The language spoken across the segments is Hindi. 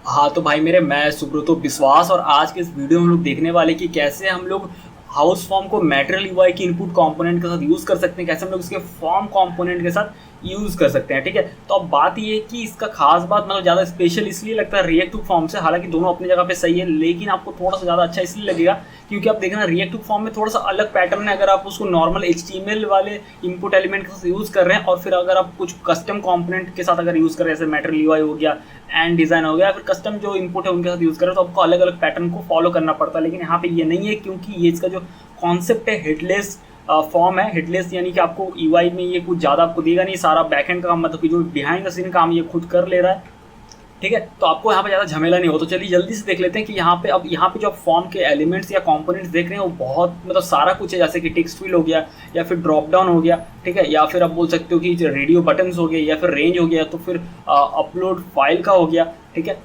हाँ तो भाई मेरे, मैं सुब्रतो विश्वास, और आज के इस वीडियो में हम लोग देखने वाले कि कैसे हम लोग हाउस फॉर्म को मटेरियल यूआई की इनपुट कंपोनेंट के साथ यूज़ कर सकते हैं, कैसे हम लोग इसके फॉर्म कंपोनेंट के साथ यूज़ कर सकते हैं। ठीक है, तो अब बात ये है कि इसका खास बात मतलब ज़्यादा स्पेशल इसलिए लगता है रिएक्टिव फॉर्म से, हालांकि दोनों अपनी जगह पे सही है, लेकिन आपको थोड़ा सा ज़्यादा अच्छा इसलिए लगेगा क्योंकि आप देखना रिएक्टिव फॉर्म में थोड़ा सा अलग पैटर्न है। अगर आप उसको नॉर्मल HTML वाले इनपुट एलिमेंट के साथ यूज़ कर रहे हैं और फिर अगर आप कुछ कस्टम कंपोनेंट के साथ अगर यूज़ कर रहे हैं, जैसे मटेरियल यूआई हो गया, एंड डिज़ाइन हो गया, या फिर कस्टम जो इनपुट है उनके साथ यूज़ करें, तो आपको अलग अलग पैटर्न को फॉलो करना पड़ता है। लेकिन यहाँ पे ये नहीं है, क्योंकि ये इसका जो कॉन्सेप्ट है हेडलेस फॉर्म है। हेडलेस यानी कि आपको यूआई में ये कुछ ज़्यादा आपको देगा नहीं, सारा बैकएंड का काम मतलब कि जो बिहाइंड द सीन काम ये खुद कर ले रहा है। ठीक है, तो आपको यहाँ पे ज़्यादा झमेला नहीं हो। तो चलिए जल्दी से देख लेते हैं कि यहाँ पे जो आप फॉर्म के एलिमेंट्स या कंपोनेंट्स देख रहे हैं वो बहुत मतलब सारा कुछ है, जैसे कि टेक्स्ट फील्ड हो गया, या फिर ड्रॉप डाउन हो गया, ठीक है, या फिर आप बोल सकते हो कि रेडियो बटन्स हो गए, या फिर रेंज हो गया, तो फिर अपलोड फाइल का हो गया, ठीक है,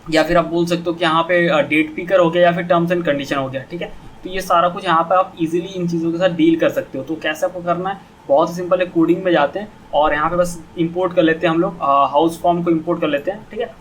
या फिर आप बोल सकते हो कि यहाँ पे डेट पिकर हो गया, या फिर टर्म्स एंड कंडीशन हो गया। ठीक है, तो ये सारा कुछ यहाँ पे आप इजीली इन चीज़ों के साथ डील कर सकते हो। तो कैसे आपको करना है, बहुत ही सिंपल है। कोडिंग में जाते हैं और यहाँ पे बस इंपोर्ट कर लेते हैं, हम लोग हाउस फॉर्म को इंपोर्ट कर लेते हैं। ठीक है,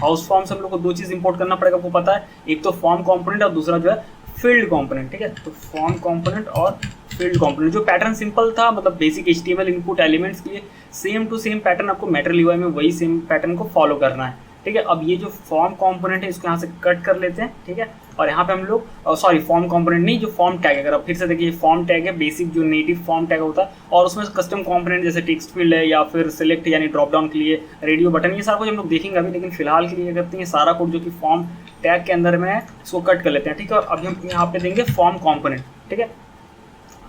हाउस फॉर्म से हम लोग को दो चीज़ इंपोर्ट करना पड़ेगा, आपको पता है, एक तो फॉर्म कंपोनेंट और दूसरा जो है फील्ड कंपोनेंट। ठीक है, तो फॉर्म कंपोनेंट और फील्ड कंपोनेंट, जो पैटर्न सिंपल था मतलब बेसिक HTML इनपुट एलिमेंट्स के लिए सेम टू सेम पैटर्न आपको मटेरियल यूआई में वही सेम पैटर्न को फॉलो करना है। ठीक है, अब ये जो फॉर्म कंपोनेंट है इसको यहाँ से कट कर लेते हैं। ठीक है, और यहाँ पे हम लोग सॉरी फॉर्म कंपोनेंट नहीं, जो फॉर्म टैग है, अगर आप फिर से देखिए फॉर्म टैग है बेसिक जो नेटिव फॉर्म टैग होता है, और उसमें कस्टम कंपोनेंट जैसे टेक्स्ट फील्ड है, या फिर सिलेक्ट यानी ड्रॉप डाउन के लिए रेडियो बटन, ये सारा कुछ हम लोग देखेंगे अभी। लेकिन फिलहाल के लिए करते हैं सारा कोड जो कि फॉर्म टैग के अंदर में है इसको कट कर लेते हैं। ठीक है, और अभी हम यहाँ पे देंगे फॉर्म कंपोनेंट। ठीक है,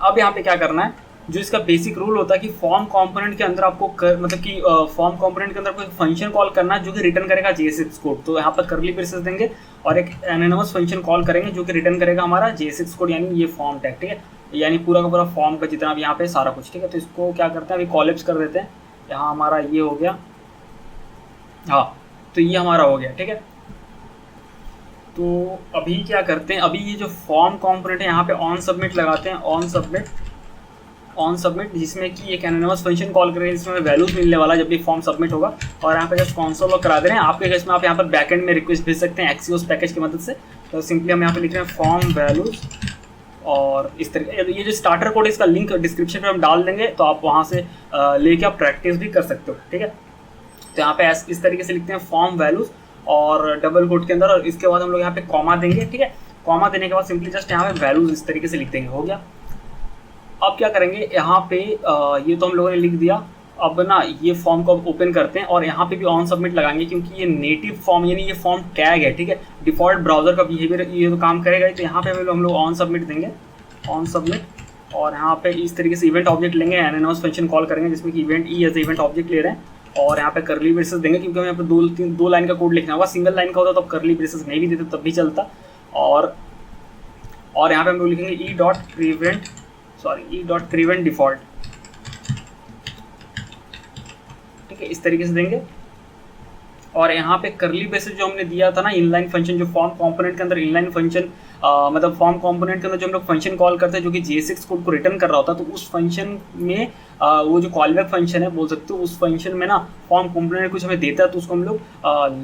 अब यहाँ पे क्या करना है, जो इसका बेसिक रूल होता है कि फॉर्म कंपोनेंट के अंदर आपको मतलब कि फॉर्म कंपोनेंट के अंदर आपको एक फंक्शन कॉल करना है जो कि रिटर्न करेगा JSX कोड। तो यहाँ पर करली ब्रेसेस देंगे और एक एनोनिमस फंक्शन कॉल करेंगे जो कि रिटर्न करेगा हमारा JSX कोड, यानी ये फॉर्म टैग। ठीक है, यानी पूरा का पूरा फॉर्म का जितना भी यहाँ पे सारा कुछ। ठीक है, तो इसको क्या करते हैं अभी कॉलेप्स कर देते हैं। यहाँ हमारा ये हो गया, हाँ, तो ये हमारा हो गया। ठीक है, तो अभी क्या करते हैं, अभी ये जो फॉर्म कंपोनेंट है यहाँ पे ऑन सबमिट लगाते हैं, ऑन सबमिट, जिसमें कि एक एनोनिमस फंक्शन कॉल करेंगे जिसमें वैल्यूज मिलने वाला जब भी फॉर्म सबमिट होगा। और यहाँ पे जस्ट कंसोल लॉग करा दे रहे हैं। आपके केस में आप यहाँ पर बैकएंड में रिक्वेस्ट भेज सकते हैं Axios पैकेज की मदद से। तो सिंपली हम यहाँ पे लिख रहे हैं फॉर्म वैल्यूज, और इस तरीके ये जो स्टार्टर कोड है इसका लिंक डिस्क्रिप्शन में हम डाल देंगे, तो आप वहाँ से लेके आप प्रैक्टिस भी कर सकते हो। ठीक है, तो यहाँ पे इस तरीके से लिखते हैं फॉर्म वैल्यूज और डबल कोट के अंदर, और इसके बाद हम लोग यहाँ पे कॉमा देंगे। ठीक है, कॉमा देने के बाद सिंपली जस्ट यहाँ पे वैल्यूज इस तरीके से लिख देंगे, हो गया। अब क्या करेंगे, यहाँ पे ये तो हम लोगों ने लिख दिया। अब ना ये फॉर्म को ओपन करते हैं और यहाँ पे भी ऑन सबमिट लगाएंगे, क्योंकि ये नेटिव फॉर्म यानी ये फॉर्म टैग है। ठीक है, डिफॉल्ट ब्राउजर का बिहेवियर ये तो काम करेगा। तो यहाँ पे हम लोग ऑन सबमिट देंगे, ऑन सबमिट, और यहाँ पे इस तरीके से इवेंट ऑब्जेक्ट लेंगे, एनोनिमस फंक्शन कॉल करेंगे जिसमें कि event E as event object ले रहे हैं, और यहाँ पे करली ब्रेसेस देंगे, क्योंकि हमें यहाँ पे दो लाइन का कोड लिखना होगा। सिंगल लाइन का होता तो करली ब्रेसेस नहीं भी देते तब भी चलता। और यहाँ पे हम लोग लिखेंगे ई डॉट प्रिवेंट डिफॉल्ट। ठीक है, इस तरीके से देंगे। और यहाँ पे करली ब्रेसेस जो हमने दिया था ना, इनलाइन फंक्शन, जो फॉर्म कंपोनेंट के अंदर इनलाइन फंक्शन मतलब फॉर्म कंपोनेंट के अंदर जो हम लोग फंक्शन कॉल करते हैं जो कि JSX कोड को रिटर्न कर रहा होता है, तो उस फंक्शन में वो जो कॉल बैक फंक्शन है बोल सकते हो, उस फंक्शन में ना फॉर्म कंपोनेंट कुछ हमें देता है, तो उसको हम लोग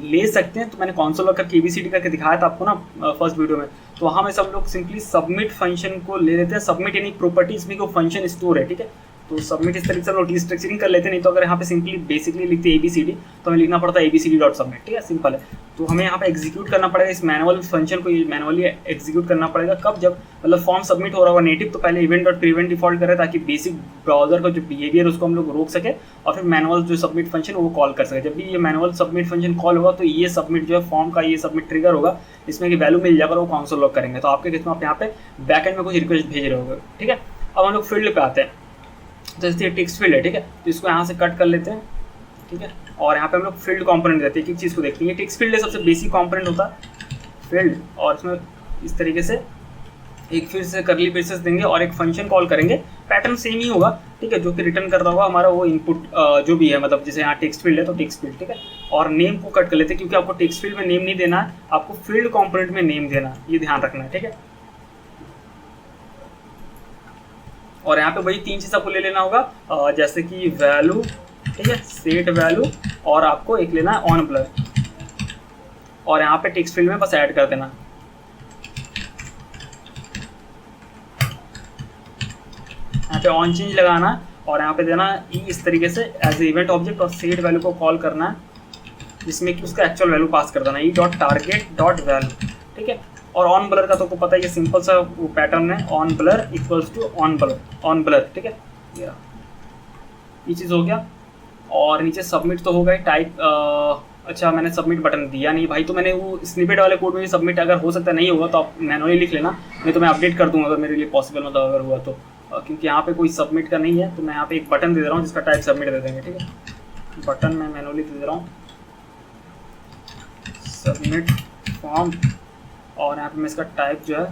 ले सकते हैं। तो मैंने कंसोल लॉग करके ABCD करके दिखाया था आपको ना फर्स्ट वीडियो में। तो वहाँ में सब लोग सिंपली सबमिट फंक्शन को ले लेते हैं। सबमिट यानी प्रॉपर्टीज में को फंक्शन स्टोर है। ठीक है, तो सबमिट इस तरीके से हम लोग डिस्ट्रक्चरिंग कर लेते हैं। नहीं तो अगर यहाँ पे सिंपली बेसिकली लिखते हैं ABCD, तो हमें लिखना पड़ता है ABCD.submit। ठीक है, सिंपल है। तो हमें यहाँ पे एग्जीक्यूट करना पड़ेगा इस मैनुअल फंक्शन को, मैनुअली एग्जीक्यूट करना पड़ेगा। कब, जब मतलब फॉर्म सबमिट हो रहा होगा नेटिव, तो पहले इवेंट डॉट प्रिवेंट डिफॉल्ट करें, ताकि बेसिक ब्राउजर का जो बिहेवियर उसको हम लोग रोक सके, और फिर मैनुअल जो सबमिट फंक्शन वो कॉल कर सके। जब भी ये मैनुअल सबमिट फंक्शन कॉल होगा, तो ये सबमिट जो है फॉर्म का ये सबमिट ट्रिगर होगा, इसमें कि वैल्यू मिल जाएगा, वो कंसोल लॉग करेंगे। तो आपके केस में आप यहाँ पे बैकएंड में कुछ रिक्वेस्ट भेज रहे होंगे। ठीक है, अब हम लोग फील्ड पे आते हैं। जैसे टेक्स्ट फील्ड है, ठीक है, तो इसको यहाँ से कट कर लेते हैं। ठीक है, और यहाँ पे हम लोग फील्ड कंपोनेंट देते हैं, एक चीज़ को देखते हैं। टेक्स्ट फील्ड सबसे बेसिक कंपोनेंट होता है फील्ड, और इसमें इस तरीके से एक फिर से करली ब्रेसेस देंगे और एक फंक्शन कॉल करेंगे। पैटर्न सेम ही होगा। ठीक है, जो कि रिटर्न कर रहा होगा हमारा वो इनपुट जो भी है, मतलब जैसे यहाँ टेक्स्ट फील्ड है तो टेक्स्ट फील्ड। ठीक है, और नेम को कट कर लेते हैं, क्योंकि आपको टेक्स्ट फील्ड में नेम नहीं देना है, आपको फील्ड कंपोनेंट में नेम देना है, ये ध्यान रखना है। ठीक है, और यहाँ पे वही 3 चीज़ आपको ले लेना होगा, जैसे कि वैल्यू, ठीक है, सेट वैल्यू, और आपको एक लेना है ऑन ब्लर, और यहाँ पे टेक्स्ट फील्ड में बस ऐड कर देना। यहाँ पे ऑन चेंज लगाना है और यहाँ पे देना इस तरीके से एज ए इवेंट ऑब्जेक्ट, और सेट वैल्यू को कॉल करना है जिसमें कि उसका एक्चुअल वैल्यू पास कर देना, e.target.value, ठीक है। और ऑन ब्लर का तो आपको पता है, ये सिंपल सा वो पैटर्न है, on blur equals to on blur, ठीक है। ये चीज़ हो गया। और नीचे सबमिट तो होगा ही, टाइप अच्छा मैंने सबमिट बटन दिया नहीं भाई, तो मैंने वो स्निपेट वाले कोड में भी सबमिट अगर हो सकता नहीं होगा तो आप मैनुअली लिख लेना, नहीं तो मैं अपडेट कर दूंगा अगर मेरे लिए पॉसिबल मतलब अगर हुआ तो, क्योंकि यहाँ पे कोई सबमिट का नहीं है, तो मैं यहाँ पे एक बटन दे दे रहा हूँ जिसका टाइप सबमिट दे देंगे, ठीक है। बटन मैं मैनुअली दे रहा हूँ सबमिट फॉर्म, और यहाँ पे मैं इसका टाइप जो है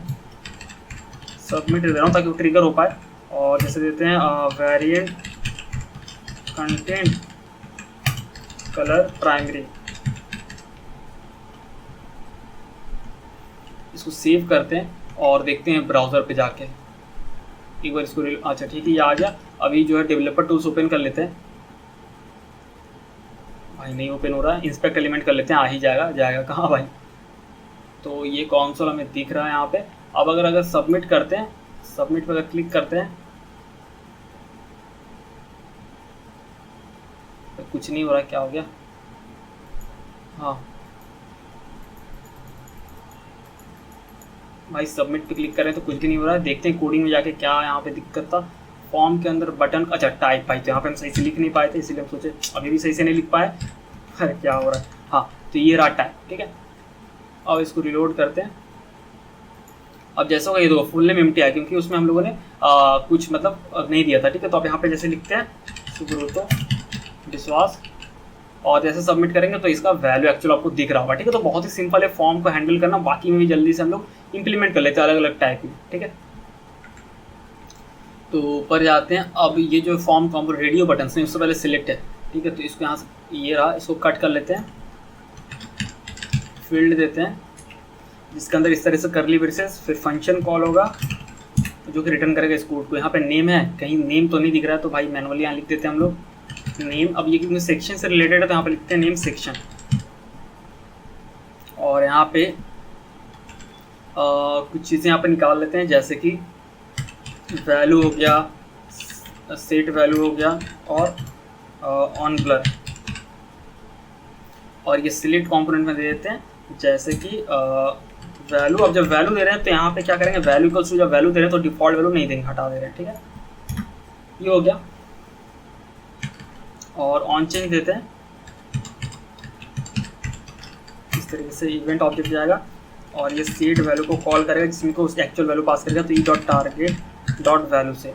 सबमिट दे रहा हूँ ताकि वो ट्रिगर हो पाए। और जैसे देते हैं वेरिएंट कंटेंट कलर प्राइमरी, इसको सेव करते हैं और देखते हैं ब्राउज़र पे जाके एक बार इसको। अच्छा ठीक है, ये आ गया। अभी जो है डेवलपर टूल्स ओपन कर लेते हैं। भाई नहीं ओपन हो रहा है, इंस्पेक्ट एलिमेंट कर लेते हैं, आ ही जाएगा। जाएगा कहाँ भाई? तो ये कंसोल हमें दिख रहा है यहाँ पे। अब अगर सबमिट करते हैं, सबमिट पर अगर क्लिक करते हैं तो कुछ नहीं हो रहा, क्या हो गया? हाँ भाई सबमिट पे क्लिक करें तो कुछ भी नहीं हो रहा है। देखते हैं कोडिंग में जाके क्या यहाँ पे दिक्कत था। फॉर्म के अंदर बटन, अच्छा टाइप भाई, तो यहाँ पे हम सही से लिख नहीं पाए थे, इसीलिए हम सोचे अभी भी सही से नहीं लिख पाए। अरे क्या हो रहा है? हाँ तो ये रहा टाइप, ठीक है। अब इसको रिलोड करते हैं। अब जैसा होगा ये देखो फुल नेम एम्प्टी है, क्योंकि उसमें हम लोगों ने कुछ मतलब नहीं दिया था, ठीक है। तो अब यहाँ पे जैसे लिखते हैं सुब्रतो विश्वास, और जैसे सबमिट करेंगे तो इसका वैल्यू एक्चुअल आपको दिख रहा होगा, ठीक है। तो बहुत ही सिंपल है फॉर्म को हैंडल करना, बाकी में भी जल्दी से हम लोग इंप्लीमेंट कर लेते हैं अलग अलग टाइप में, ठीक है। तो ऊपर जाते हैं। अब ये जो फॉर्म कॉम्पोनेंट रेडियो बटन है उससे पहले सिलेक्ट है, ठीक है। तो इसको यहाँ से ये रहा, इसको कट कर लेते हैं, फील्ड देते हैं जिसके अंदर इस तरह से करली ब्रेसेस, फिर फंक्शन कॉल होगा जो कि रिटर्न करेगा इस कोड को। यहाँ पे नेम है, कहीं नेम तो नहीं दिख रहा है, तो भाई मैनुअली यहाँ लिख देते हैं हम लोग नेम। अब ये क्योंकि सेक्शन से रिलेटेड है तो यहाँ पे लिखते हैं नेम सेक्शन। और यहाँ पे कुछ चीज़ें यहाँ पे निकाल लेते हैं, जैसे कि वैल्यू हो गया, सेट वैल्यू हो गया, और ऑन ब्लर। और ये सिलेक्ट कंपोनेंट में दे देते हैं, जैसे कि वैल्यू। अब जब वैल्यू दे रहे हैं तो यहाँ पे क्या करेंगे, वैल्यू इक्वल्स टू, जब वैल्यू दे रहे हैं तो डिफॉल्ट वैल्यू नहीं देंगे, हटा दे रहे हैं, ठीक है। ये हो गया। और ऑन चेंज देते हैं, इस तरीके से इवेंट ऑब्जेक्ट जाएगा और ये सेट वैल्यू को कॉल करेगा जिसमें को उसकी एक्चुअल वैल्यू पास करेगा, तो e.target.value से,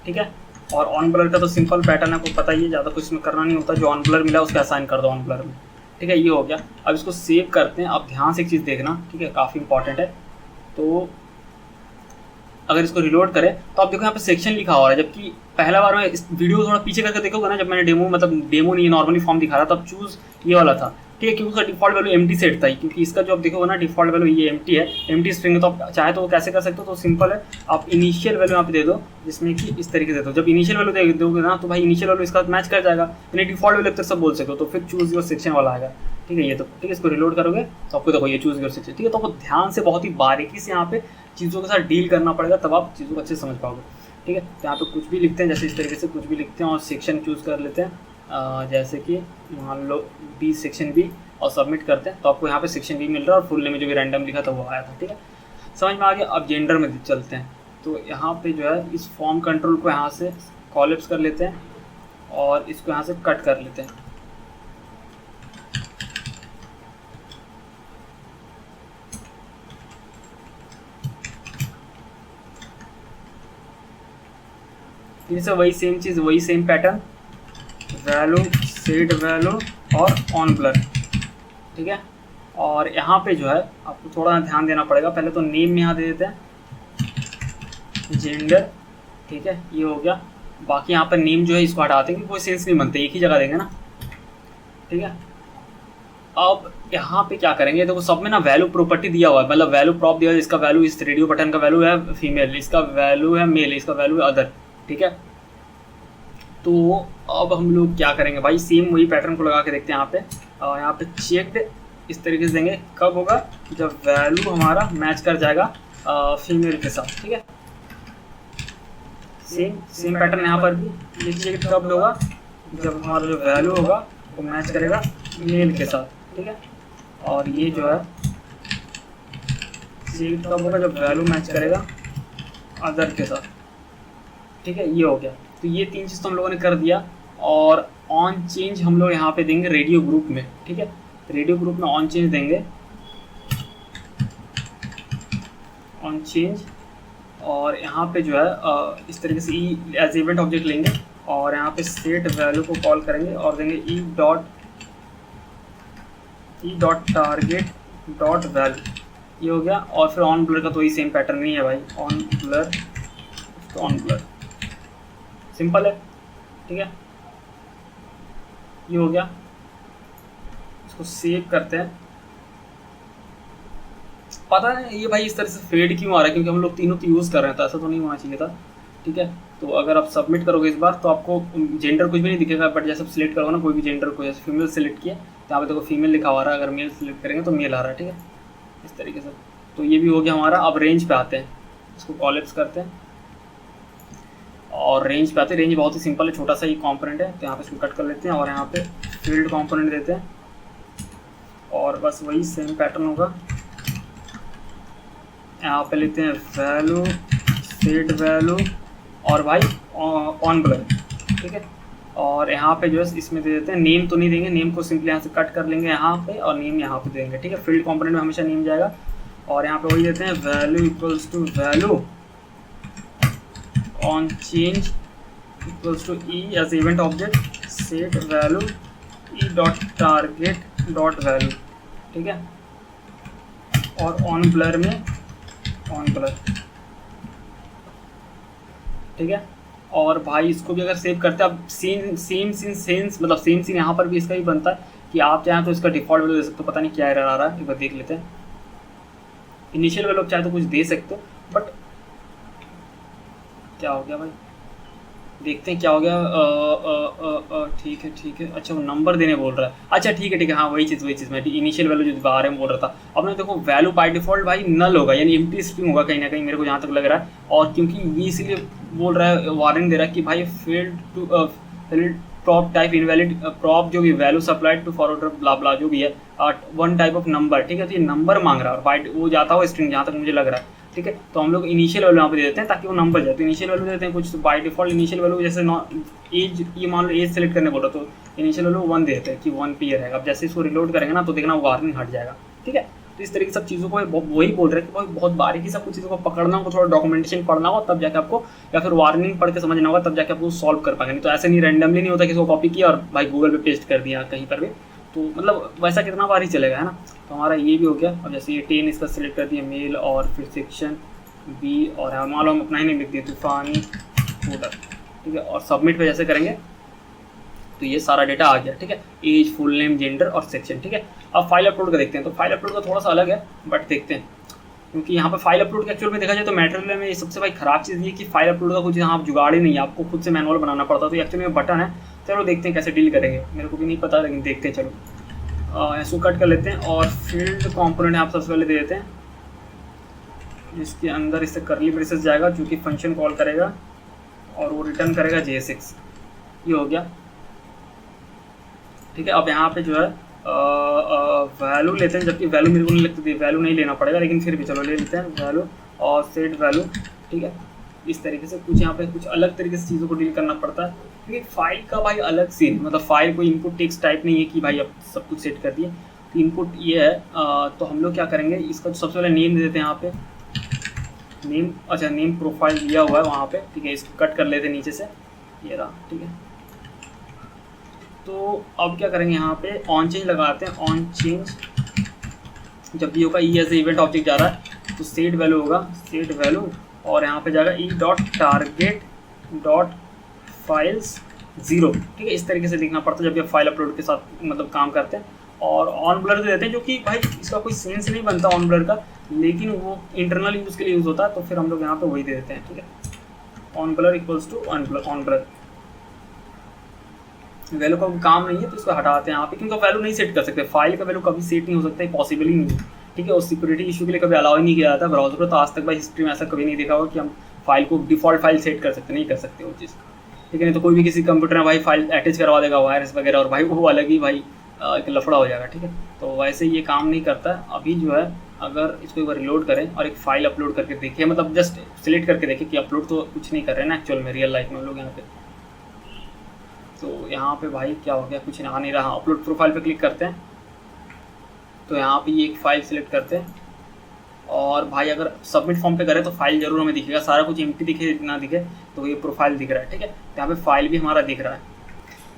ठीक है। और ऑन ब्लर का तो सिंपल पैटर्न है, आपको पता ही है, ज़्यादा कुछ इसमें करना नहीं होता। जो ऑन ब्लर मिला उसको असाइन कर दो ऑन ब्लर में, ठीक है। ये हो गया। अब इसको सेव करते हैं। अब ध्यान से एक चीज़ देखना, ठीक है, काफ़ी इंपॉर्टेंट है। तो अगर इसको रिलोड करें तो आप देखो यहाँ पे सेक्शन लिखा हुआ है, जबकि पहला बार मैं इस वीडियो थोड़ा पीछे करके देखोगे ना, जब मैंने डेमो नहीं नॉर्मली फॉर्म दिखा रहा तब चूज़ ये वाला था, ठीक है, क्योंकि उसका डिफॉल्ट वैल्यू एम्प्टी सेट था। क्योंकि इसका जो आप देखोगे ना डिफॉल्ट वैल्यू ये एम्प्टी है, एम्प्टी स्ट्रिंग है। तो आप चाहे तो वो कैसे कर सकते हो, तो सिंपल है, आप इनिशियल वैल्यू यहाँ पे दे दो, जिसमें कि इस तरीके से दे दो। जब इनिशियल वैल्यू दे दोगे ना तो भाई इनिशियल वैल्यू इसका मैच कर जाएगा, यानी डिफॉल्ट वैल्यू तक सब बोल सकते हो। तो फिर चूज योर सेक्शन वाला आएगा, ठीक है। ये तो ठीक है, इसको रिलोड करोगे तो आपको देखो ये चूज योर सेक्शन, ठीक है। तो आपको ध्यान से बहुत ही बारीकी से यहाँ पे चीज़ों के साथ डील करना पड़ेगा, तब आप चीज़ों को अच्छे से समझ पाओगे, ठीक है। तो यहाँ पे कुछ भी लिखते हैं, जैसे इस तरीके से कुछ भी लिखते हैं और सेक्शन चूज कर लेते हैं, जैसे कि मान लो बी सेक्शन बी, और सबमिट करते हैं तो आपको यहाँ पे सेक्शन बी मिल रहा है, और फुल नेम में जो भी रैंडम लिखा था वो आया था, ठीक है। समझ में आ गया। अब जेंडर में चलते हैं। तो यहाँ पे जो है इस फॉर्म कंट्रोल को यहाँ से कॉलेप्स कर लेते हैं और इसको यहाँ से कट कर लेते हैं। फिर से वही सेम चीज़, वही same pattern, value, set value और ऑन ब्लर, ठीक है। और यहाँ पे जो है आपको थोड़ा ध्यान देना पड़ेगा। पहले तो नेम में यहाँ दे देते हैं जेंडर, ठीक है, ये हो गया। बाकी यहाँ पर नेम जो है इसको हटाते हैं, क्योंकि कोई सेंस नहीं बनते, एक ही जगह देंगे ना, ठीक है। अब यहाँ पे क्या करेंगे, देखो सब में ना वैल्यू प्रॉपर्टी दिया हुआ है, मतलब वैल्यू प्रॉप दिया हुआ है, इसका वैल्यू इस रेडियो बटन का वैल्यू है फीमेल, इसका वैल्यू है मेल, इसका वैल्यू है अदर, ठीक है। तो अब हम लोग क्या करेंगे भाई, सेम वही पैटर्न को लगा के देखते हैं यहाँ पे। यहाँ पे चेक्ड इस तरीके से देंगे, कब होगा, जब वैल्यू हमारा मैच कर जाएगा फीमेल के साथ, ठीक है। सेम पैटर्न यहाँ पर भी, ये चेक कब होगा, जब हमारा जो वैल्यू होगा वो मैच करेगा मेल के साथ, ठीक है। और ये जो है चेक कब होगा, जब वैल्यू मैच करेगा अदर के साथ, ठीक है। ये हो गया। तो ये 3 चीज़ तो हम लोगों ने कर दिया। और ऑन चेंज हम लोग यहाँ पे देंगे रेडियो ग्रुप में, ठीक है। रेडियो ग्रुप में ऑन चेंज देंगे, ऑन चेंज, और यहाँ पे जो है इस तरीके से ई एज इवेंट ऑब्जेक्ट लेंगे और यहाँ पे सेट वैल्यू को कॉल करेंगे और देंगे ई डॉट टारगेट डॉट वैल्यू, ये हो गया। और फिर ऑन ब्लर का तो वही सेम पैटर्न नहीं है भाई, ऑन ब्लर, तो ऑन ब्लर सिंपल है, ठीक है। ये हो गया, इसको सेव करते हैं। पता नहीं ये भाई इस तरह से फेड क्यों आ रहा है, क्योंकि हम लोग तीनों तो यूज़ कर रहे हैं, तो ऐसा तो नहीं होना चाहिए था, ठीक है। तो अगर आप सबमिट करोगे इस बार तो आपको जेंडर कुछ भी नहीं दिखेगा, बट जैसे आप सिलेक्ट करोगे ना कोई भी जेंडर को, जैसे फीमेल सेलेक्ट किया तो यहाँ पे देखो फीमेल लिखा हुआ रहा है, अगर मेल सेलेक्ट करेंगे तो मेल आ रहा है, ठीक है, इस तरीके से। तो ये भी हो गया हमारा। अब रेंज पे आते हैं, इसको कॉलेप्स करते हैं और रेंज पे आते हैं। रेंज बहुत ही सिंपल है, छोटा सा ही कॉम्पोनेंट है, तो यहाँ पे इसको कट कर लेते हैं और यहाँ पे फील्ड कॉम्पोनेंट देते हैं और बस वही सेम पैटर्न होगा। यहाँ पे लेते हैं वैल्यू, सेट वैल्यू और भाई ऑन ब्लर, ठीक है। और यहाँ पे जो है इसमें दे देते हैं, नेम तो नहीं देंगे, नेम को सिंपली यहाँ से कट कर लेंगे यहाँ पे और नेम यहाँ पे देंगे, ठीक है। फील्ड कंपोनेंट में हमेशा नेम जाएगा और यहाँ पे वही देते हैं value equals to value on change equals to E as event object set value E dot target dot value, ठीक है। और ऑन ब्लर में ऑन ब्लर, ठीक है। और भाई इसको भी अगर सेव करते हैं, अब सेम मतलब सेम सीन यहाँ पर भी इसका ही बनता है कि आप चाहें तो इसका डिफ़ॉल्ट वैल्यू दे सकते हो, पता नहीं क्या एरर आ रहा है, एक बार देख लेते हैं। इनिशियल वैल्यू चाहे तो कुछ दे सकते हो, बट क्या हो गया भाई, देखते हैं क्या हो गया। ठीक है, अच्छा वो नंबर देने बोल रहा है, अच्छा ठीक है, हाँ वही चीज़ मैं इनिशियल वैल्यू जो बाहर में बोल रहा था। अब ना देखो वैल्यू बाय डिफॉल्ट भाई नल होगा, यानी एम्प्टी स्ट्रिंग होगा कहीं ना कहीं, मेरे को जहाँ तक लग रहा है। और क्योंकि ये इसीलिए बोल रहा है, वार्निंग दे रहा है कि भाई field to prop type invalid, prop जो भी value supplied to forwarder blah blah जो भी है, वन टाइप ऑफ नंबर, ठीक है। तो ये नंबर मांग रहा है और बाय वो जाता हो स्ट्रिंग, जहाँ तक मुझे लग रहा है, ठीक है। तो हम लोग इनिशियल वैल्यू यहाँ पे दे देते हैं ताकि वो नंबर जाए। तो इनिशियल वैल्यू देते हैं कुछ, तो बाय डिफॉल्ट इनिशियल वैल्यू जैसे एज, ये मान लो एज सेलेक्ट करने बोला तो इनिशियल वैल्यू 1 देते हैं कि 1 पे रहेगा। अब जैसे इसको रिलोड करेंगे ना तो देखना वार्निंग हट जाएगा, ठीक है। तो इस तरीके से सब चीज़ों को वही बोल रहे हैं कि भाई बहुत बारीकी से कुछ चीज़ों को पकड़ना होगा, थोड़ा डॉक्यूमेंटेशन पढ़ना होगा तब जाके आपको, या फिर वार्निंग पढ़ के समझना होगा तब जाके आपको सॉल्व कर पाएंगे। नहीं तो ऐसे नहीं रैंडमली नहीं होता कि इसको कॉपी किया और भाई गूगल पे पेस्ट कर दिया कहीं पर भी, तो मतलब वैसा कितना बार ही चलेगा, है ना। तो हमारा ये भी हो गया। अब जैसे ये 10 इसका सिलेक्ट कर दिया मेल और फिर सेक्शन बी और मान लो हम अपना ही नहीं लिख दिए तूफानी फूडर, ठीक है। और सबमिट पे जैसे करेंगे तो ये सारा डेटा आ गया, ठीक है। एज, फुल नेम, जेंडर और सेक्शन, ठीक है। अब फाइल अपलोड का देखते हैं। तो फाइल अपलोड का थोड़ा सा अलग है, बट देखते हैं, क्योंकि यहाँ पे फाइल अपलोड के एक्चुअल में देखा जाए तो मटेरियल में सबसे भाई खराब चीज़ ये कि फाइल अपलोड का कुछ यहाँ आप जुगाड़ ही नहीं है, आपको खुद से मैनुअल बनाना पड़ता है। तो एक्चुअली में बटन है, चलो देखते हैं कैसे डील करेंगे, मेरे को भी नहीं पता लेकिन देखते हैं। चलो इसको कट कर लेते हैं और फील्ड कॉम्पोनेंट आप सबसे पहले दे देते हैं, जिसके अंदर इससे करली ब्रेसेस जाएगा जो कि फंक्शन कॉल करेगा और वो रिटर्न करेगा JSX। ये हो गया, ठीक है। अब यहाँ पे जो है वैल्यू लेते हैं, जबकि वैल्यू मेरे को नहीं लगती, वैल्यू नहीं लेना पड़ेगा, लेकिन फिर भी चलो ले लेते हैं वैल्यू और सेट वैल्यू, ठीक है। इस तरीके से कुछ यहाँ पे कुछ अलग तरीके से चीज़ों को डील करना पड़ता है, क्योंकि फाइल का भाई अलग सीन, मतलब फाइल कोई इनपुट टेक्स्ट टाइप नहीं है कि भाई अब सब कुछ सेट कर दिए। तो इनपुट ये है, तो हम लोग क्या करेंगे, इसका सबसे पहले नेम दे देते हैं यहाँ पे, नेम, अच्छा नेम प्रोफाइल दिया हुआ है वहाँ पे, ठीक है। इसको कट कर लेते हैं नीचे से, ये रहा, ठीक है। तो अब क्या करेंगे, यहाँ पे ऑन चेंज लगाते हैं। ऑन चेंज जब भी होगा ई एज इवेंट ऑब्जेक्ट जा रहा है तो सेट वैल्यू होगा, सेट वैल्यू और यहाँ पे जाएगा ई डॉट टारगेट डॉट फाइल्स 0, ठीक है। इस तरीके से लिखना पड़ता है जब भी आप फाइल अपलोड के साथ मतलब काम करते हैं। और ऑन ब्लर दे देते हैं, जो कि भाई इसका कोई सेंस नहीं बनता ऑन ब्लर का, लेकिन वो इंटरनल यूज़ के लिए यूज़ होता है, तो फिर हम लोग यहाँ पे वही दे देते हैं। ठीक है, on blur equals to on blur. Value का काम नहीं है तो इसको हटाते हैं यहाँ पे, क्योंकि वैल्यू नहीं सेट कर सकते, फाइल का वैल्यू कभी सेट नहीं हो सकता, पॉसिबल ही नहीं है। ठीक है, और सिक्योरिटी इशू के लिए कभी अलाउ ही नहीं किया जाता ब्राउजर को, तो आज तक भाई हिस्ट्री में ऐसा कभी नहीं देखा होगा कि हम फाइल को डिफॉल्ट फाइल सेट कर सकते, नहीं कर सकते वो चीज़। ठीक है, नहीं तो कोई भी किसी कंप्यूटर में भाई फाइल अटैच करवा देगा वायरस वगैरह, और भाई वो अलग ही भाई एक लफड़ा हो जाएगा। ठीक है, तो वैसे ये काम नहीं करता। अभी जो है अगर इसको एक बार रिलोड करें और एक फाइल अपलोड करके देखिए, मतलब जस्ट सिलेक्ट करके देखिए कि अपलोड तो कुछ नहीं कर रहे हैं ना एक्चुअल में, रियल लाइफ में हम लोग यहाँ पे। तो यहाँ पे भाई क्या हो गया, कुछ आ नहीं रहा। अपलोड प्रोफाइल पे क्लिक करते हैं, तो यहाँ पे ये एक फाइल सिलेक्ट करते हैं, और भाई अगर सबमिट फॉर्म पे करें तो फाइल जरूर हमें दिखेगा, सारा कुछ एम्प्टी दिखे ना दिखे तो ये प्रोफाइल दिख रहा है। ठीक है, तो यहाँ पे फाइल भी हमारा दिख रहा है।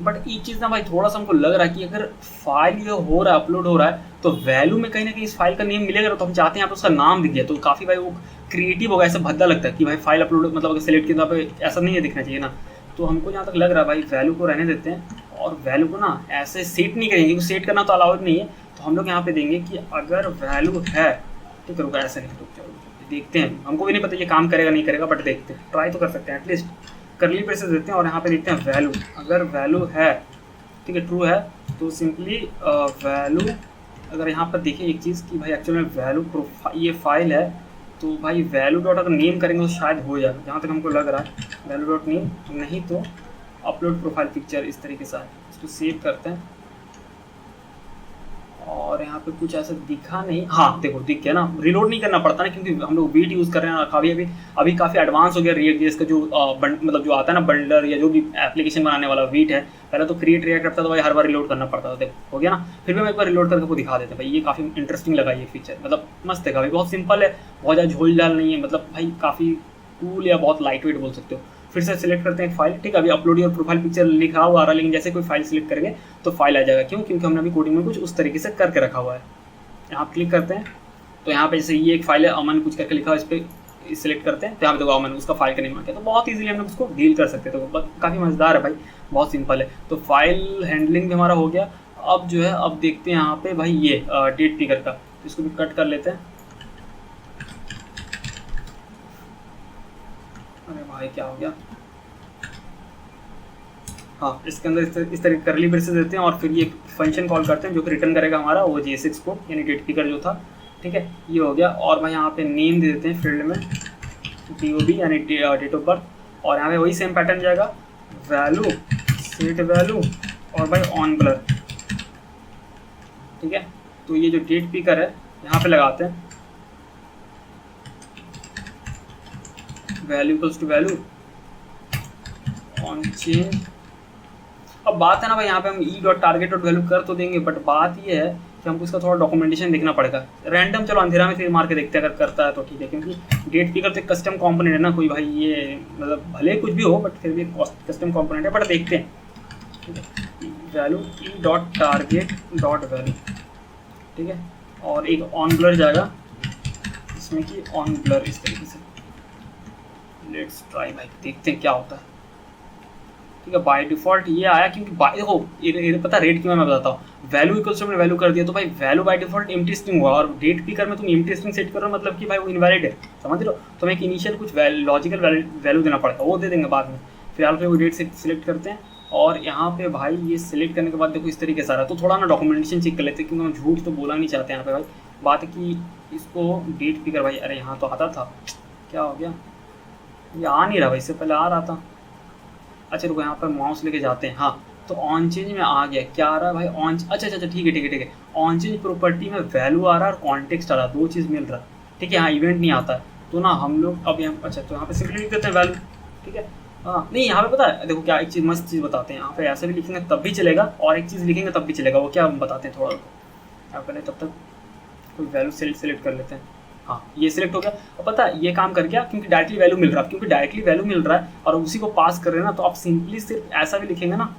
बट ये चीज़ ना भाई थोड़ा सा हमको लग रहा है कि अगर फाइल ये हो रहा है, अपलोड हो रहा है, तो वैल्यू में कहीं ना कहीं इस फाइल का नेम मिलेगा, तो हम चाहते हैं यहाँ पे उसका नाम दिख गया, तो काफ़ी भाई वो क्रिएटिव होगा, ऐसा भद्दा लगता है कि भाई फाइल अपलोड, मतलब अगर सेलेक्ट किया तो ऐसा नहीं है दिखना चाहिए ना। तो हमको जहाँ तक लग रहा है भाई वैल्यू को रहने देते हैं, और वैल्यू को ना ऐसे सेट नहीं करेंगे, क्योंकि सेट करना तो अलाउड नहीं है। तो हम लोग यहाँ पे देंगे कि अगर वैल्यू है, ठीक है, रुका ऐसा नहीं, रुक जाओ देखते हैं, हमको भी नहीं पता ये काम करेगा नहीं करेगा, बट देखते हैं, ट्राई तो कर सकते हैं एटलीस्ट। करली ब्रेसेस देते हैं और यहाँ पे देखते हैं वैल्यू, अगर वैल्यू है, ठीक है, ट्रू है, तो सिंपली वैल्यू, अगर यहाँ पर देखिए एक चीज़ कि भाई एक्चुअल में वैल्यू ये फाइल है, तो भाई वैल्यू डॉट अगर नेम करेंगे तो शायद हो जाएगा, जहाँ तक हमको लग रहा है वैल्यू डॉट नेम, नहीं तो अपलोड प्रोफाइल पिक्चर इस तरीके से है। इसको सेव करते हैं, और यहाँ पे कुछ ऐसा दिखा नहीं, हाँ देखो दिख गया ना, रिलोड नहीं करना पड़ता ना, क्योंकि हम लोग वीट यूज़ कर रहे हैं, अभी काफ़ी एडवांस हो गया रिएक्ट जेएस का जो मतलब जो आता है ना बंडलर, या जो भी एप्लीकेशन बनाने वाला वीट है, पहले तो क्रिएट रिएक्ट करता तो भाई हर बार रिलोड करना पड़ता था, देखो हो गया ना। फिर भी हम एक बार रिलोड करके आपको दिखा देते हैं भाई, ये काफ़ी इंटरेस्टिंग लगा ये फीचर, मतलब मस्त है, काफ़ी बहुत सिंपल है, बहुत ज़्यादा झोल झाल नहीं है, मतलब भाई काफ़ी कूल या बहुत लाइट वेट बोल सकते हो। फिर से सिलेक्ट करते हैं एक फाइल, ठीक है, अभी अपलोड योर प्रोफाइल पिक्चर लिखा हुआ आ रहा है, लेकिन जैसे कोई फाइल सिलेक्ट करेंगे तो फाइल आ जाएगा, क्यों, क्योंकि हमने अभी कोडिंग में कुछ उस तरीके से करके रखा हुआ है। यहाँ क्लिक करते हैं, तो यहाँ पे जैसे ये एक फाइल है अमन कुछ करके लिखा है, इस पर सिलेक्ट करते हैं, तो यहाँ पे देखो अमन उसका फाइल का नेम आ गया, तो बहुत ईजिली हम लोग उसको डील कर सकते हैं, तो काफ़ी मज़ेदार है भाई, बहुत सिंपल है। तो फाइल हैंडलिंग भी हमारा हो गया। अब जो है अब देखते हैं यहाँ पे भाई ये डेट पिकर का, इसको भी कट कर लेते हैं। अरे भाई क्या हो गया, हाँ इसके अंदर इस तरह करली ब्रेसेस देते हैं, और फिर ये फंक्शन कॉल करते हैं जो कि रिटर्न करेगा हमारा वो JSX को, यानी डेट पिकर जो था। ठीक है, ये हो गया। और भाई यहाँ पे नेम दे देते हैं फील्ड में DOB यानी डेट ऑफ बर्थ, और यहाँ पे वही सेम पैटर्न जाएगा, वैल्यू सेट वैल्यू, और भाई ऑन ब्लर। ठीक है, तो ये जो डेट पिकर है यहाँ पे लगाते हैं, value equals to value on change. अब बात है ना भाई, यहाँ पे हम e.target.value कर तो देंगे, बट बात ये है कि हमको इसका थोड़ा डॉक्यूमेंटेशन देखना पड़ेगा। रैंडम चलो अंधेरा में मार के देखते हैं, अगर करता है तो ठीक है, क्योंकि डेट पिकर तो एक कस्टम कंपोनेंट है ना कोई, भाई ये मतलब भले कुछ भी हो बट फिर भी कस्टम कंपोनेंट है, बट देखते हैं। ठीक है, वैल्यू e.target.value, ठीक है, और एक ऑन ब्लर जाएगा इसमें कि ऑन ब्लर इस तरीके से। लेट्स ट्राई भाई, देखते हैं क्या होता है। ठीक है, बाय डिफॉल्ट ये आया, क्योंकि देखो ये पता रेट क्यों है मैं बताता हूँ। वैल्यू इक्वल्स टू वैल्यू कर दिया तो भाई value by default empty string हुआ, और डेट पिकर में तुम एम्प्टी स्ट्रिंग सेट कर रहे हो, मतलब कि भाई वो इनवैलिड है, समझ रहे हो। तो हमें एक इनिशियल कुछ लॉजिकल वैल्यू देना पड़ेगा, वो दे देंगे बाद में। फिलहाल फिर वो डेट से सिलेक्ट करते हैं, और यहाँ पे भाई ये सिलेक्ट करने के बाद देखो इस तरीके से आ रहा है, तो थोड़ा ना डॉक्यूमेंटेशन चेक कर लेते हैं, क्योंकि हम झूठ तो बोला नहीं चाहते यहाँ पे भाई। बात है कि इसको डेट पिकर भाई, अरे यहाँ तो आता था, क्या हो गया, ये आ नहीं रहा भाई, इससे पहले आ रहा था। अच्छा रुको, यहाँ पर माउस लेके जाते हैं, हाँ तो ऑन चेंज में आ गया, क्या आ रहा है भाई ऑन, अच्छा ठीक है, ऑन चेंज प्रॉपर्टी में वैल्यू आ रहा है और कॉन्टेक्स्ट आ रहा है, दो चीज़ मिल रहा है। ठीक है, हाँ इवेंट नहीं आता है, तो ना हम लोग अब यहाँ, अच्छा तो यहाँ पे सिंपली लिख देते हैं वैल्यू। ठीक है, हाँ नहीं यहाँ पे पता है देखो क्या, एक चीज़ मस्त चीज़ बताते हैं, यहाँ पे ऐसे भी लिखेंगे तब भी चलेगा, और एक चीज़ लिखेंगे तब भी चलेगा, वो क्या हम बताते हैं थोड़ा। यहाँ पहले तब तक कोई वैल्यू सेलेक्ट कर लेते हैं, हाँ ये सिलेक्ट हो गया। अब पता है ये काम कर गया, क्योंकि डायरेक्टली वैल्यू मिल रहा है, क्योंकि डायरेक्टली वैल्यू मिल रहा है और उसी को पास कर रहे हैं ना, तो आप सिंपली सिर्फ ऐसा भी लिखेंगे ना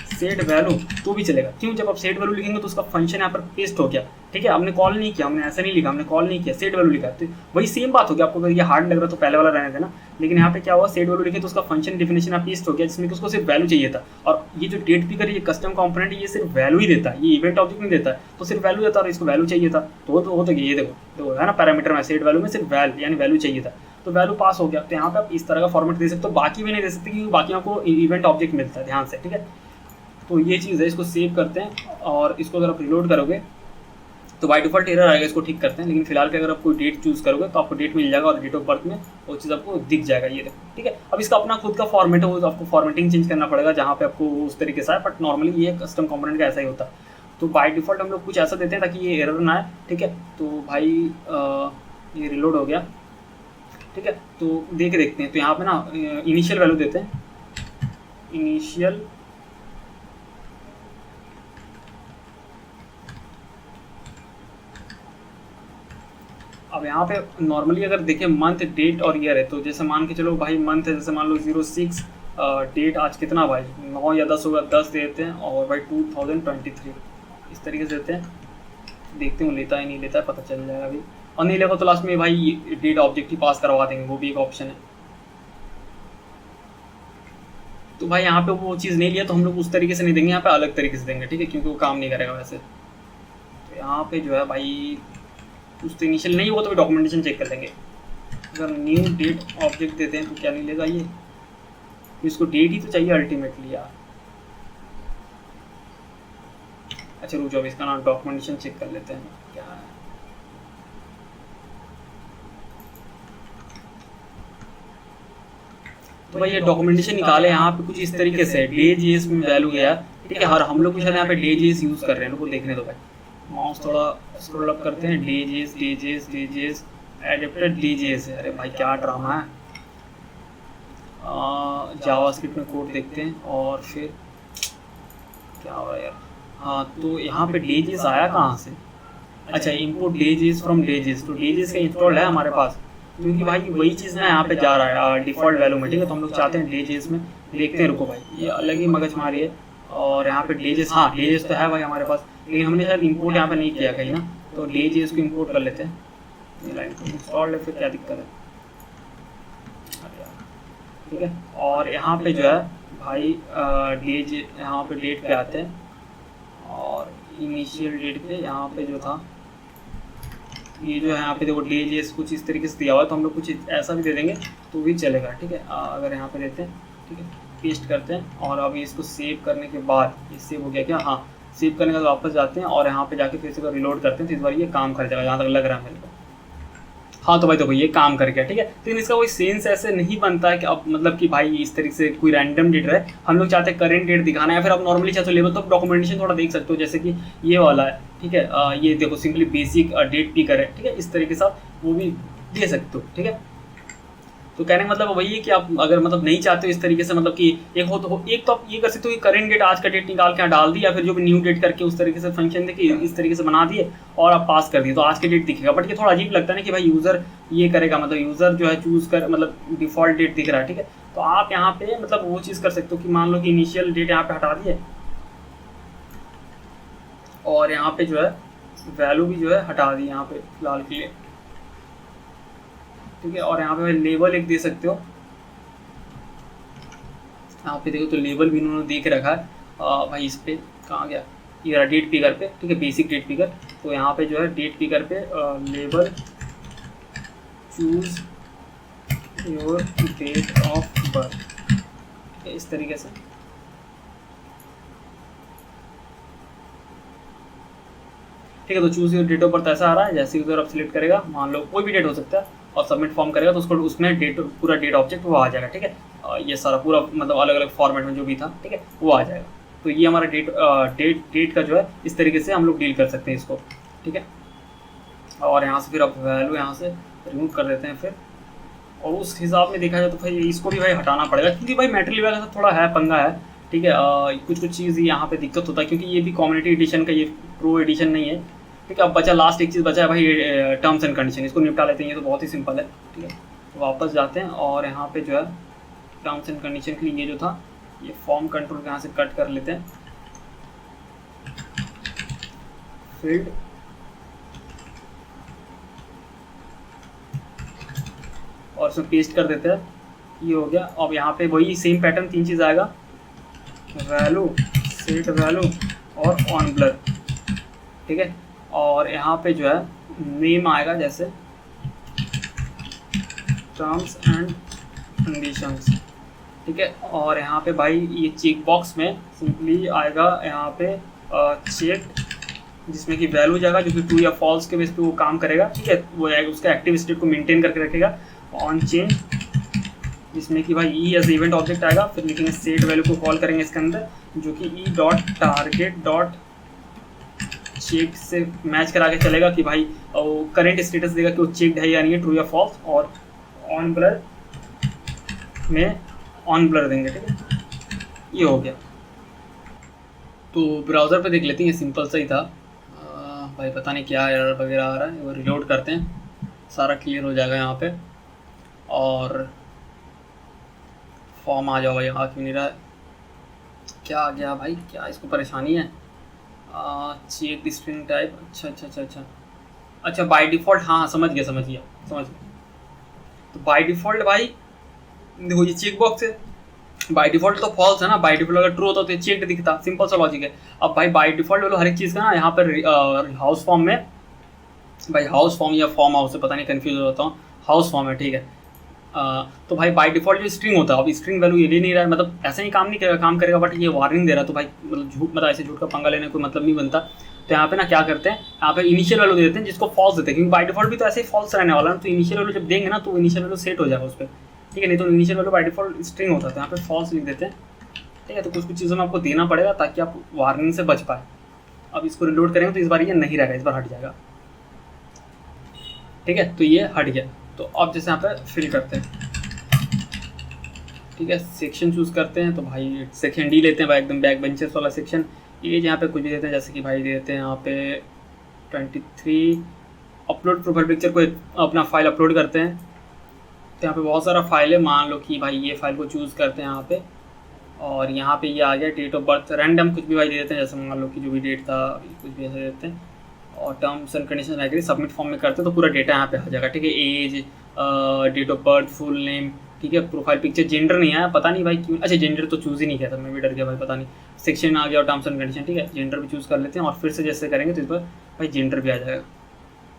सेट वैल्यू तो भी चलेगा। क्यों, जब आप सेट वैल्यू लिखेंगे तो उसका फंक्शन यहाँ पर पेस्ट हो गया। ठीक ठीक है, हमने कॉल नहीं किया, हमने ऐसा नहीं लिखा, हमने कॉल नहीं किया, सेट वैल्यू लिखा। तो वही सेम बात हो गया। आपको अगर ये हार्ड लग रहा तो पहले वाला रहने देना, लेकिन यहाँ पे क्या हुआ, सेट वैल्यू लिखे तो उसका फंक्शन डिफिनेशन आप पेस्ट हो गया, जिसमें कि उसको सिर्फ वैल्यू चाहिए था। और ये जो डेट पिकर, ये कस्टम कंपोनेंट, ये सिर्फ वैल्यू ही देता है, ये इवेंट ऑब्जेक्ट नहीं देता है, तो सिर्फ वैल्यू देता है और इसको वैल्यू चाहिए था। तो वो तो ये देखो देखो है ना, पैरामीटर में सेट वैल्यू में सिर्फ वैल्यू यानी वैल्यू चाहिए था, तो वैल्यू पास हो गया। तो यहाँ पे आप इस तरह का फॉर्मेट दे सकते हो, बाकी भी नहीं दे सकते क्योंकि बाकी आपको इवेंट ऑब्जेक्ट मिलता है, ध्यान से, ठीक है। तो ये चीज़ है, इसको सेव करते हैं और इसको अगर आप रिलोड करोगे तो बाय डिफॉल्ट एरर आएगा, इसको ठीक करते हैं। लेकिन फिलहाल पे अगर आप कोई डेट चूज करोगे तो आपको डेट मिल जाएगा और डेट ऑफ बर्थ में वो चीज़ आपको दिख जाएगा, ये देखो, ठीक है। अब इसका अपना खुद का फॉर्मेट है, वो आपको फॉर्मेटिंग चेंज करना पड़ेगा जहाँ पे आपको उस तरीके से है, बट नॉर्मली ये कस्टम कंपोनेंट का ऐसा ही होता है। तो बाय डिफॉल्ट हम लोग कुछ ऐसा देते हैं ताकि ये एरर ना आए, ठीक है। तो भाई ये रिलोड हो गया, ठीक है। तो देखते हैं, तो यहाँ पे ना इनिशियल वैल्यू देते हैं, इनिशियल अब यहाँ पे नॉर्मली अगर देखें मंथ, डेट और ईयर है, तो जैसे मान के चलो भाई मंथ है, जैसे मान लो 06, डेट आज कितना भाई 9 या 10 होगा, 10 देते हैं और भाई 2023 इस तरीके से देते हैं। देखते हैं वो लेता है नहीं लेता है, पता चल जाएगा अभी। और नहीं लेगा तो लास्ट में भाई डेट ऑब्जेक्ट ही पास करवा देंगे, वो भी एक ऑप्शन है। तो भाई यहाँ पे वो चीज़ नहीं लिया तो हम लोग उस तरीके से नहीं देंगे, यहाँ पे अलग तरीके से देंगे, ठीक है, क्योंकि वो काम नहीं करेगा वैसे। तो यहाँ पे जो है भाई कुछ तो इनिशियल नहीं हुआ तो डॉक्यूमेंटेशन चेक कर लेंगे। अगर न्यू डेट ऑब्जेक्ट देते हैं तो क्या नहीं लेगा ये, इसको डेट ही तो चाहिए अल्टीमेटली यार। अच्छा रुक जाओ, इसका नाम डॉक्यूमेंटेशन चेक कर लेते हैं क्या है। तो भाई ये डॉक्यूमेंटेशन निकाले, यहाँ पे कुछ इस तरीके से डे जेएस में वैल्यू गया, ठीक है। और हम लोग कुछ यहाँ पे डे जेएस यूज कर रहे हैं, लोगों को देखने दो भाई। माउस थोड़ा स्क्रॉल अप करते हैं, डे जेएस एडेप्टर डे.js है। अरे भाई क्या ड्रामा है। जावास्क्रिप्ट में कोड देखते हैं और फिर क्या हो रहा है यार। हाँ तो यहाँ पे डे.js आया कहाँ से, अच्छा इम्पोर्ट डे.js फ्रॉम डे.js, तो डे.js का इंस्टॉल है हमारे पास, क्योंकि भाई वही चीज़ ना यहाँ पे जा रहा है डिफ़ॉल्ट वैल्यू में, ठीक है। तो हम लोग चाहते हैं डे.js में, देखते हैं, रुको भाई ये अलग ही मगजमारी है। और यहाँ पे डे.js, हाँ डे.js तो है भाई हमारे पास, लेकिन हमने शायद इंपोर्ट यहाँ पे नहीं किया कहीं ना, तो डे.js को इंपोर्ट कर लेते हैं। लाइन इंस्टॉल्ड है, फिर क्या दिक्कत है, ठीक है। और यहाँ पे जो है भाई यहाँ पे डेट पे आते हैं और इनिशियल डेट पे यहाँ पे जो था ये जो है यहाँ पे देखो डे.js कुछ इस तरीके से दिया हुआ है, तो हम लोग कुछ ऐसा भी दे देंगे तो भी चलेगा, ठीक है। अगर यहाँ पे देते हैं, ठीक है, पेस्ट करते हैं और अभी इसको सेव करने के बाद ये सेव हो गया क्या, हाँ सेव करने के बाद वापस जाते हैं और यहाँ पे जाके फिर से रिलोड करते हैं, तो इस बार ये काम कर जाएगा जहाँ तक लग रहा है मेरे को। हाँ तो भाई देखो ये काम कर गया, ठीक है। लेकिन इसका कोई सेंस ऐसे नहीं बनता है कि अब मतलब कि भाई इस तरीके से कोई रैंडम डेट रहे, हम लोग चाहते हैं करेंट डेट दिखाना है, या फिर आप नॉर्मली चाहते हो लेवल, तो डॉक्यूमेंटेशन थोड़ा देख सकते हो, जैसे कि ये वाला है, ठीक है। ये देखो सिंपली बेसिक डेट पिकर है, ठीक है, इस तरीके से आप वो भी दे सकते हो, ठीक है। तो कहने का मतलब वही है कि आप अगर मतलब नहीं चाहते हो इस तरीके से, मतलब कि एक तो आप ये कर सकते हो कि करंट डेट आज का डेट निकाल के यहाँ डाल दी, या फिर जो भी न्यू डेट करके उस तरीके से फंक्शन दे के इस तरीके से बना दिए और आप पास कर दिए तो आज के डेट दिखेगा। बट ये थोड़ा अजीब लगता है ना कि भाई यूज़र ये करेगा, मतलब यूज़र जो है चूज़ कर, मतलब डिफ़ॉल्ट डेट दिख रहा है, ठीक है। तो आप यहाँ पे मतलब वो चीज़ कर सकते हो कि मान लो कि इनिशियल डेट यहाँ पे हटा दिए और यहाँ पे जो है वैल्यू भी जो है हटा दी यहाँ पे फिलहाल के लिए, ठीक है। और यहाँ पे लेबल एक दे सकते हो, यहाँ पे देखो तो लेबल भी उन्होंने दे के रखा है भाई। इस पे कहाँ गया ये डेट पिकर पे, ठीक है, बेसिक डेट पिकर। तो यहाँ पे जो है डेट पिकर पे label choose your date of birth, ठीक है, इस तरीके से। ठीक है, तो choose your date of birth ऐसा आ रहा है, जैसे यूजर आप सिलेक्ट करेगा, मान लो कोई भी डेट हो सकता है, और सबमिट फॉर्म करेगा तो उसको उसमें डेट पूरा डेट ऑब्जेक्ट वो आ जाएगा, ठीक है। ये सारा पूरा मतलब अलग अलग फॉर्मेट में जो भी था, ठीक है, वो आ जाएगा। तो ये हमारा डेट का जो है इस तरीके से हम लोग डील कर सकते हैं इसको, ठीक है। और यहाँ से फिर अब वैल्यू यहाँ से रिमूव कर देते हैं फिर, और उस हिसाब में देखा जाए तो भाई इसको भी भाई हटाना पड़ेगा, क्योंकि भाई मेटेरियल वगैरह का थोड़ा है पंगा है, ठीक है। कुछ चीज़ यहाँ पे दिक्कत होता है, क्योंकि ये भी कम्युनिटी एडिशन का, ये प्रो एडिशन नहीं है, ठीक है। अब बचा लास्ट एक चीज़ बचा है भाई, टर्म्स एंड कंडीशन, इसको निपटा लेते हैं, ये तो बहुत ही सिंपल है, ठीक है। तो वापस जाते हैं और यहाँ पे जो है टर्म्स एंड कंडीशन के लिए ये जो था ये फॉर्म कंट्रोल यहाँ से कट कर लेते हैं, फील्ड और उसमें पेस्ट कर देते हैं। ये हो गया। अब यहाँ पे वही सेम पैटर्न 3 चीज़ आएगा, वैल्यू, सेट वैल्यू और ऑन ब्लर, ठीक है। और यहाँ पे जो है नेम आएगा जैसे टर्म्स एंड कंडीशंस, ठीक है। और यहाँ पे भाई ये चेक बॉक्स में सिंपली आएगा यहाँ पे चेक, जिसमें कि वैल्यू जाएगा जो कि ट्रू या फॉल्स के बेस पे वो काम करेगा, ठीक है। वो उसका एक्टिव स्टेट को मेंटेन करके रखेगा। ऑन चेंज, जिसमें कि भाई ई एज इवेंट ऑब्जेक्ट आएगा, फिर लिखेंगे सेट वैल्यू को कॉल करेंगे इसके अंदर, जो कि e dot target dot check से मैच करा के चलेगा कि भाई करेंट स्टेटस देगा कि वो चेक्ड है या नहीं है, ट्रू या फॉल्स। और ऑन ब्लर में ऑन ब्लर देंगे, ठीक है। ये हो गया। तो ब्राउज़र पे देख लेते हैं, ये सिंपल सा ही था। भाई पता नहीं क्या एरर वगैरह आ रहा है, वो रिलोड करते हैं, सारा क्लियर हो जाएगा यहाँ पे। और फॉर्म आ जाओ, यहाँ क्यों नहीं रहा है, क्या आ गया भाई, क्या इसको परेशानी है। चेक स्ट्रिंग टाइप, अच्छा बाय डिफ़ॉल्ट, हाँ समझ गया। तो बाय डिफ़ॉल्ट भाई देखो ये चेक बॉक्स है, बाय डिफ़ॉल्ट तो फॉल्स है ना, बाय डिफ़ॉल्ट अगर ट्रू होता तो चेक दिखता, सिंपल सा लॉजिक है। अब भाई बाय डिफ़ॉल्ट बोलो हर एक चीज़ का ना, यहाँ पर हाउस फॉर्म में, भाई हाउस फॉर्म या फॉर्म हाउस से पता नहीं कन्फ्यूज होता हूँ, हाउस फॉर्म है, ठीक है। तो भाई बाय डिफ़ॉल्ट जो स्ट्रिंग होता है, अब स्ट्रिंग वैल्यू ये ले नहीं रहा है, मतलब ऐसा ही काम नहीं करेगा, काम करेगा बट ये वार्निंग दे रहा है, तो भाई मतलब झूठ, मतलब ऐसे झूठ का पंगा लेने कोई मतलब नहीं बनता। तो यहाँ पे ना क्या करते हैं, यहाँ पे इनिशियल वैल्यू दे देते हैं जिसको फॉल्स देते हैं, क्योंकि बाय डिफ़ॉल्ट भी तो ऐसे ही फॉल्स रहने वाला है। तो इनिशियल वैल्यू जब देंगे ना तो इनिशियल वैल्यू सेट हो जाएगा उस पर, ठीक है। नहीं तो initial value by default string होता है, तो यहाँ पे फॉल्स लिख देते हैं, ठीक है। तो कुछ चीज़ों में आपको देना पड़ेगा ताकि आप वार्निंग से बच पाए। अब इसको रिलोड करेंगे तो इस बार ये नहीं रहेगा, इस बार हट जाएगा, ठीक है। तो ये हट गया। तो अब जैसे यहाँ पे फिल करते हैं, ठीक है, सेक्शन चूज़ करते हैं। तो भाई सेक्शन डी लेते हैं भाई, एकदम बैक बेंचेस वाला सेक्शन। एज यहाँ पे कुछ भी देते हैं, जैसे कि भाई देते हैं यहाँ पे 23। अपलोड प्रोफाइल पिक्चर को अपना फाइल अपलोड करते हैं। तो यहाँ पे बहुत सारा फाइल है, मान लो कि भाई ये फाइल को चूज़ करते हैं यहाँ पे, और यहाँ पे ये आ गया डेट ऑफ बर्थ, रैंडम कुछ भी भाई दे देते हैं, जैसे मान लो कि जो भी डेट था कुछ भी ऐसे देते हैं। और terms and condition agree submit form में करते हैं, तो पूरा डेटा यहाँ पे आ जाएगा, ठीक है। Age, date of birth, full name, ठीक है। प्रोफाइल पिक्चर, जेंडर नहीं आया, पता नहीं भाई क्यों, अच्छा जेंडर तो चूज़ ही नहीं किया था, मैं भी डर गया भाई, पता नहीं। सेक्शन आ गया और टर्म्स एंड कंडीशन, ठीक है। जेंडर भी चूज़ कर लेते हैं और फिर से जैसे करेंगे तो इस पर भाई जेंडर भी आ जाएगा,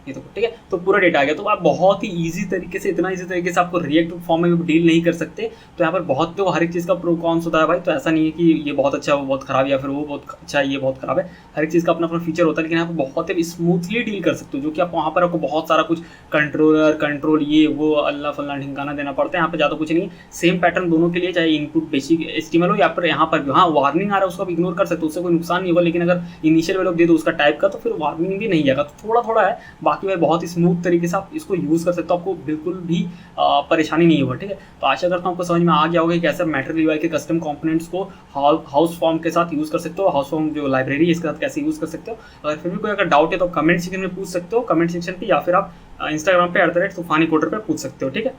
ये तो ठीक है। तो पूरा डेटा आ गया। तो आप बहुत ही ईजी तरीके से, इतना ईजी तरीके से आपको रिएक्ट फॉर्म में डील नहीं कर सकते। तो यहाँ पर बहुत तो हर एक चीज़ का प्रो कॉन्स होता है भाई, तो ऐसा नहीं है कि ये बहुत अच्छा है वो बहुत ख़राब, या फिर वो बहुत अच्छा है ये बहुत ख़राब है। हर एक चीज़ का अपना अपना फीचर होता है, लेकिन आप बहुत ही स्मूथली डील कर सकते हो, जो कि आप वहाँ पर आपको बहुत सारा कुछ कंट्रोल ये वो अल्लाह फल्ला ढिंकाना देना पड़ता है। यहाँ पर ज़्यादा कुछ नहीं, सेम पैटर्न दोनों के लिए, चाहे इनपुट बेसिक एचटीएमएल हो या फिर यहाँ पर भी, हाँ वार्निंग आ रहा है उसको आप इग्नोर कर सकते हो, उससे कोई नुकसान नहीं होगा। लेकिन अगर इनिशियल वैल्यू दे दो उसका टाइप का, तो फिर वार्निंग भी नहीं जाएगा। तो थोड़ा थोड़ा है, बाकी भाई बहुत ही स्मूथ तरीके से आप इसको यूज़ कर सकते हो, आपको बिल्कुल भी परेशानी नहीं होगा, ठीक है। तो आशा करता हूँ आपको समझ में आ गया होगा कि कैसे मैटेरियल यूआई के कस्टम कंपोनेंट्स को हाउस फॉर्म के साथ यूज़ कर सकते हो, हाउस फॉर्म जो लाइब्रेरी है इसके साथ कैसे यूज़ कर सकते हो। अगर फिर भी कोई अगर डाउट है तो कमेंट सेक्शन में पूछ सकते हो, कमेंट सेक्शन पे, या फिर आप इंस्टाग्राम पे @तूफानी कोडर पे पूछ सकते हो, ठीक है।